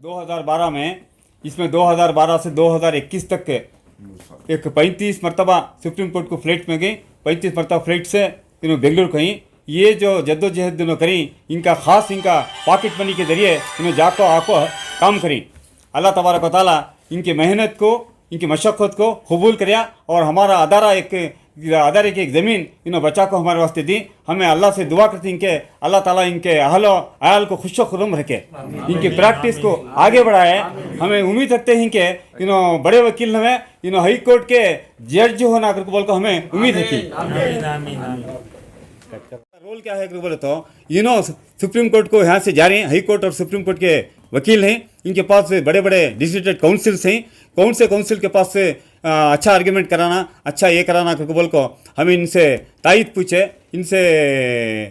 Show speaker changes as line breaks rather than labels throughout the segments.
2012 में, इसमें 2012 से 2021 तक के एक 35 मरतबा सुप्रीम कोर्ट को फ्लाइट में गई, 35 मरतबा फ्लाइट से इन्होंने बेंगलुरु कहीं। ये जो जद्दोजहद इन्होंने करी, इनका ख़ास इनका पॉकेट मनी के ज़रिए इन्होंने जाको आको काम करी। अल्लाह तबारक व तआला इनकी मेहनत को, इनकी मशक्क़त को कबूल कराया और हमारा अदारे की एक ज़मीन इन्होंने बचा को हमारे वास्ते दी। हमें अल्लाह से दुआ करते हैं कि अल्लाह ताला इनके अहलो आयाल को खुश खुरम रखे, इनकी प्रैक्टिस को आगे बढ़ाए। हमें उम्मीद रखते हैं कि इन्होंने बड़े वकील में इन्होंने हाई कोर्ट के जज होना कर बोल को हमें उम्मीद है कि रोल क्या है बोले तो इन्हों सुप्रीम कोर्ट को यहाँ से जा रहे हैं। हाई कोर्ट और सुप्रीम कोर्ट के वकील हैं, इनके पास से बड़े बड़े डिस्ट्रिक्ट काउंसिल्स हैं। काउंसिल के पास से अच्छा आर्ग्यूमेंट कराना, अच्छा ये कराना करके बोल को हमें इनसे तायद पूछे। इनसे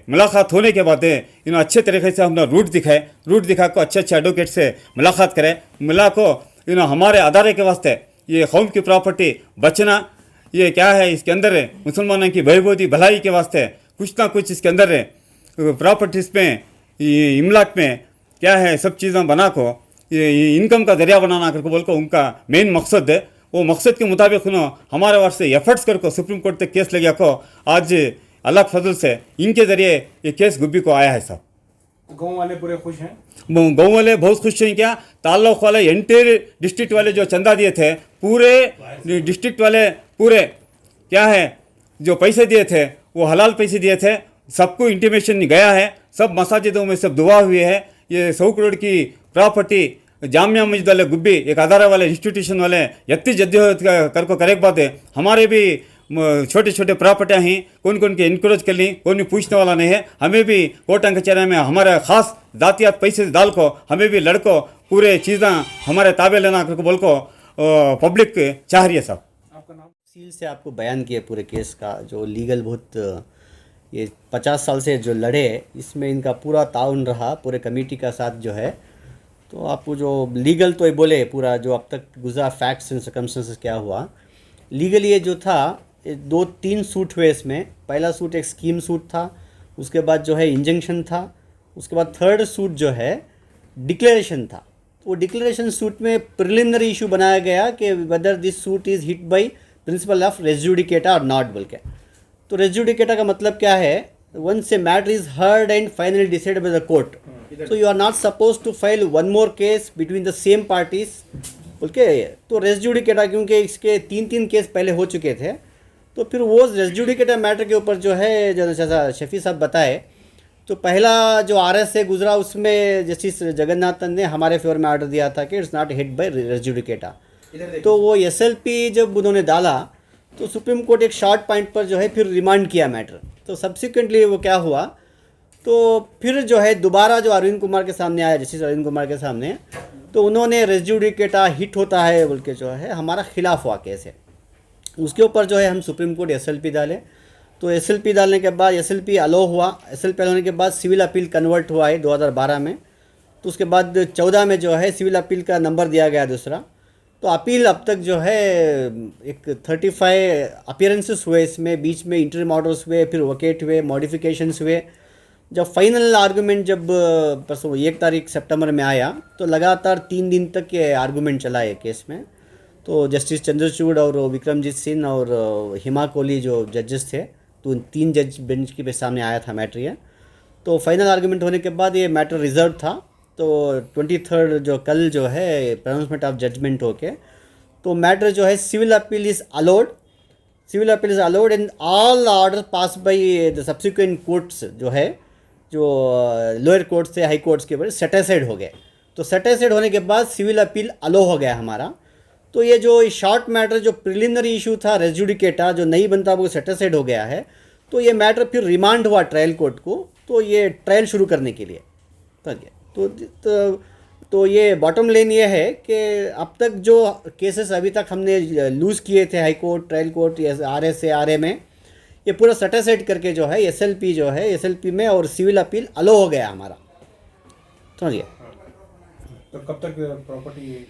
मुलाकात होने के बाद इन्होंने अच्छे तरीके से हमने रूट दिखा को अच्छे एडवोकेट से मुलाकात करें। मिला को इन्होंने हमारे अदारे के वास्ते ये कौम की प्रॉपर्टी बचना, ये क्या है इसके अंदर मुसलमानों की बहबूदी भलाई के वास्ते कुछ ना कुछ इसके अंदर प्रॉपर्टीज़ में, इमलाक में क्या है सब चीज़ें बना को ये इनकम का जरिया बनाना करके बोल को उनका मेन मकसद है। वो मकसद के मुताबिक उन्होंने हमारे वास्ते एफर्ट्स करके सुप्रीम कोर्ट तक केस ले गया को आज अल्लाह के फजल से इनके ज़रिए ये केस गुब्बी को आया है। साहब
गाँव वाले पूरे खुश हैं,
गाँव वाले बहुत खुश हैं। क्या ताल्लुक़ वाले एंटायर डिस्ट्रिक्ट वाले जो चंदा दिए थे, पूरे डिस्ट्रिक्ट वाले पूरे क्या है जो पैसे दिए थे वो हलाल पैसे दिए थे, सबको इंटीमेशन गया है। सब मसाजिदों में सब दुआ हुई है। ये 100 करोड़ की प्रॉपर्टी जामिया मस्जिद वाले गुब्बी एक अदारा वाले इंस्टीट्यूशन वाले यत्ती जद्दोजहद कर को करे बाद हमारे भी छोटे छोटे प्रॉपर्टियाँ हैं, कौन की इनक्रोच कर ली, कौन भी पूछने वाला नहीं है। हमें भी कोर्ट कचहरी में हमारे ख़ास जातियात पैसे डाल को हमें भी लड़को पूरे चीज़ें हमारे ताबे लेना करके बोल को पब्लिक चाह रही है। साहब
आपका नाम?
तफसील से आपको बयान किया पूरे केस का, जो लीगल बहुत ये 50 साल से जो लड़े, इसमें इनका पूरा ताउन रहा पूरे कमेटी का साथ जो है। तो आपको जो लीगल तो ये बोले पूरा जो अब तक गुजरा फैक्ट्स एंड सर्कमस्टेंसेस क्या हुआ लीगली, ये जो था 2-3 सूट हुए इसमें। पहला सूट एक स्कीम सूट था, उसके बाद जो है इंजंक्शन था, उसके बाद थर्ड सूट जो है डिक्लेरेशन था। वो डिक्लेरेशन सूट में प्रिलिमिनरी इशू बनाया गया कि whether this suit is hit by principle of res judicata और नॉट बोल के। तो रेस जुडिकेटा का मतलब क्या है, once a matter is heard and finally decided by the court, so you are not supposed to file one more case between the same parties बोल के। तो रेस जुडिकेटा क्योंकि इसके 3 केस पहले हो चुके थे, तो फिर वो रेस जुडिकेटा मैटर के ऊपर जो है जैसा शफी साहब बताए, तो पहला जो आरएस से गुजरा उसमें जस्टिस जगन्नाथन ने हमारे फेवर में ऑर्डर दिया था कि it's not hit by res judicata. तो वो एसएलपी जब उन्होंने डाला तो सुप्रीम कोर्ट एक शॉर्ट पॉइंट पर जो है फिर रिमांड किया मैटर। तो सब्सिक्वेंटली वो क्या हुआ, तो फिर जो है दोबारा जो अरविंद कुमार के सामने आया, जस्टिस अरविंद कुमार के सामने, तो उन्होंने रेस जुडिकेटा हिट होता है बोल के जो है हमारा खिलाफ हुआ केस है। उसके ऊपर जो है हम सुप्रीम कोर्ट एसएलपी डाले। तो एसएलपी डालने के बाद एसएलपी अलो हुआ। एसएलपी होने के बाद सिविल अपील कन्वर्ट हुआ है 2012 में। तो उसके बाद 14 में जो है सिविल अपील का नंबर दिया गया दूसरा। तो अपील अब तक जो है एक 35 अपीयरेंसेस हुए इसमें, बीच में इंटरिम ऑर्डर्स हुए, फिर वकेट हुए, मॉडिफिकेशंस हुए। जब फाइनल आर्गूमेंट जब परसों 1 तारीख सितंबर में आया तो लगातार 3 दिन तक ये आर्गूमेंट चला है केस में। तो जस्टिस चंद्रचूड़ और विक्रमजीत सिंह और हिमा कोहली जो जजेस थे, तो 3 जज बेंच के सामने आया था मैटर ये। तो फाइनल आर्गूमेंट होने के बाद ये मैटर रिजर्व था। तो 23 जो कल जो है प्रोनाउंसमेंट ऑफ जजमेंट होके, तो मैटर जो है civil appeal is allowed, civil appeal is allowed and all order pass by the subsequent courts जो है, जो लोअर कोर्ट्स से हाई कोर्ट्स के ऊपर सेटिस्फाइड हो गए। तो सेटिस्फाइड होने के बाद सिविल अपील अलो हो गया हमारा। तो ये जो शॉर्ट मैटर जो प्रिलिमिनरी इशू था रेस जुडिकेटा जो नहीं बनता वो सेटिस्फाइड हो गया है। तो ये मैटर फिर रिमांड हुआ ट्रायल कोर्ट को, तो ये ट्रायल शुरू करने के लिए तो ये बॉटम लाइन ये है कि अब तक जो केसेस अभी तक हमने लूज़ किए थे high court, trial court, RS से आरए में, ये पूरा सेटिस्फाइड करके जो है एसएलपी जो है एसएलपी में और सिविल अपील अलो हो गया हमारा। समझिए।
तो कब तक प्रॉपर्टी?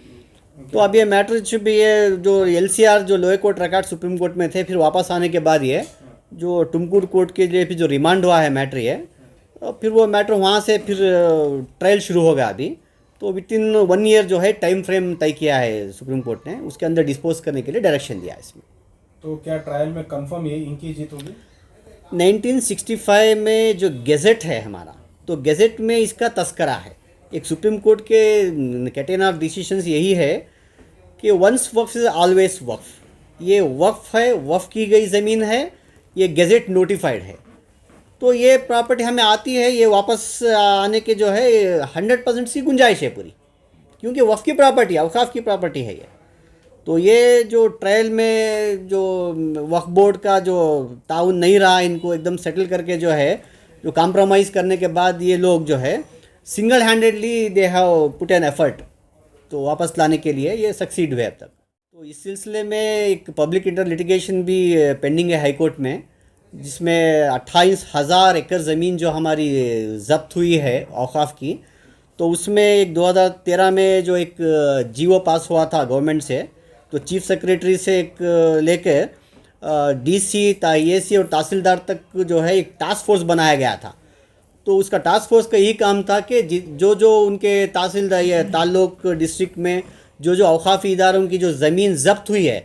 तो अब ये मैटर भी ये जो एलसीआर जो lower court record supreme court में थे, फिर वापस आने के बाद ये जो टुमकुर कोर्ट के लिए फिर जो रिमांड हुआ है मैटर ये, फिर वो मैटर वहाँ से फिर ट्रायल शुरू होगा अभी। तो विद इन 1 ईयर जो है टाइम फ्रेम तय किया है सुप्रीम कोर्ट ने, उसके अंदर डिस्पोज करने के लिए डायरेक्शन दिया है इसमें।
तो क्या ट्रायल में कंफर्म ये इनकी जीत होगी?
1965 में जो गेजेट है हमारा, तो गेजेट में इसका तस्करा है। एक सुप्रीम कोर्ट के कैटेगरी ऑफ डिसीजंस यही है कि वंस वक्फ इज ऑलवेज वक्फ। ये वक्फ है, वक्फ की गई ज़मीन है, ये गेजेट नोटिफाइड है, तो ये प्रॉपर्टी हमें आती है, ये वापस आने के जो है 100% सी गुंजाइश है पूरी, क्योंकि वक्फ की प्रॉपर्टी, औकाफ की प्रॉपर्टी है ये। तो ये जो ट्रायल में जो वक्फ बोर्ड का जो ताउन नहीं रहा, इनको एकदम सेटल करके जो है, जो कॉम्प्रोमाइज़ करने के बाद ये लोग जो है single handedly they have put an effort, तो वापस लाने के लिए ये सक्सीड हुए अब तक। तो इस सिलसिले में एक पब्लिक इंटर लिटिगेशन भी पेंडिंग है हाई कोर्ट में, जिसमें 28,000 एकड़ ज़मीन जो हमारी जब्त हुई है औकाफ की, तो उसमें एक 2013 में जो एक जीओ पास हुआ था गवर्नमेंट से, तो चीफ सेक्रेटरी से एक लेकर डीसी, एसी और तहसीलदार तक जो है एक टास्क फोर्स बनाया गया था। तो उसका टास्क फोर्स का यही काम था कि जो उनके तहसीलदार या ताल्लुक डिस्ट्रिक्ट में जो औकाफी इदारों की जो ज़मीन जब्त हुई है,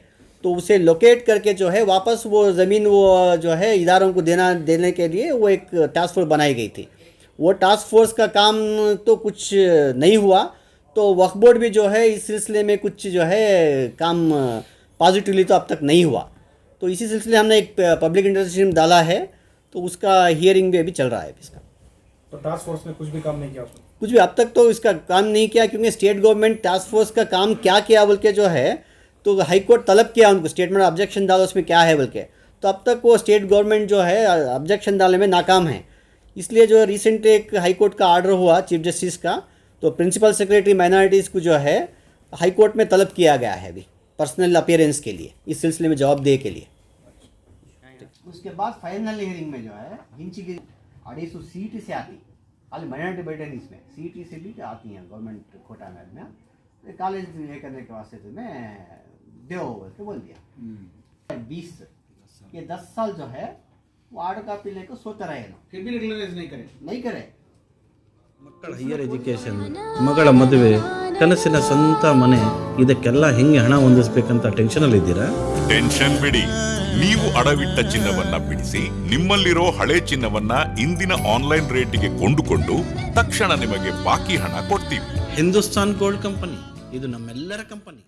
तो उसे लोकेट करके जो है वापस वो ज़मीन वो जो है इदारों को देने के लिए वो एक टास्क फोर्स बनाई गई थी। वो टास्क फोर्स का काम तो कुछ नहीं हुआ, तो वक्फ बोर्ड भी जो है इस सिलसिले में कुछ जो है काम पॉजिटिवली तो अब तक नहीं हुआ। तो इसी सिलसिले हमने एक पब्लिक इंटरेस्ट डाला है, तो उसका हियरिंग भी अभी चल रहा है इसका।
तो टास्क फोर्स ने कुछ भी काम नहीं किया उसमें?
कुछ भी अब तक तो इसका काम नहीं किया, क्योंकि स्टेट गवर्नमेंट टास्क फोर्स का काम क्या किया बोल के जो है, तो हाई कोर्ट तलब किया उनको, स्टेटमेंट ऑब्जेक्शन डालो उसमें क्या है बोल के, तो अब तक वो स्टेट गवर्नमेंट जो है ऑब्जेक्शन डालने में नाकाम है। इसलिए जो रिसेंट एक हाई कोर्ट का ऑर्डर हुआ चीफ जस्टिस का, तो प्रिंसिपल सेक्रेटरी माइनॉरिटीज़ को जो है हाई कोर्ट में तलब किया गया है अभी पर्सनल अपीयरेंस के लिए, इस सिलसिले में जवाबदेही के लिए। उसके बाद फाइनल हियरिंग में जो है हिंची 250 सीट से आती, खाली माइनॉरिटी बैठे इसमें, सीट से भी आती हैं गवर्नमेंट कोटा में कॉलेज ये करने के वास्ते तुम्हें दो बोल के बोल दिया। 20 ये 10 साल जो है वो आर्ड कापी लेकर सोते रहे ना,
फिर भी रेगुलराइज नहीं करे।
ಮಕ್ಕಳ ಹೈಯರ್ ಎಜುಕೇಷನ್, ಮಗಳ ಮದುವೆ, ಕನಸಿನ ಸ್ವಂತ ಮನೆ, ಇದಕ್ಕೆಲ್ಲ ಹೆಂಗೆ ಹಣ ಹೊಂದಿಸ್ಬೇಕಂತ ಟೆನ್ಷನಲ್ಲಿ ಇದ್ದೀರಾ?
ಟೆನ್ಷನ್ ಬಿಡಿ, ನೀವು ಅಡವಿಟ್ಟ ಚಿನ್ನವನ್ನ ಬಿಡಿಸಿ ನಿಮ್ಮಲ್ಲಿರೋ ಹಳೆ ಚಿನ್ನವನ್ನ ಇಂದಿನ ಆನ್ಲೈನ್ ರೇಟಿಗೆ ಕೊಂಡುಕೊಂಡು ತಕ್ಷಣ ನಿಮಗೆ ಬಾಕಿ ಹಣ ಕೊಡ್ತೀವಿ.
ಹಿಂದೂಸ್ತಾನ್ ಗೋಲ್ಡ್ ಕಂಪನಿ, ಇದು ನಮ್ಮೆಲ್ಲರ ಕಂಪನಿ.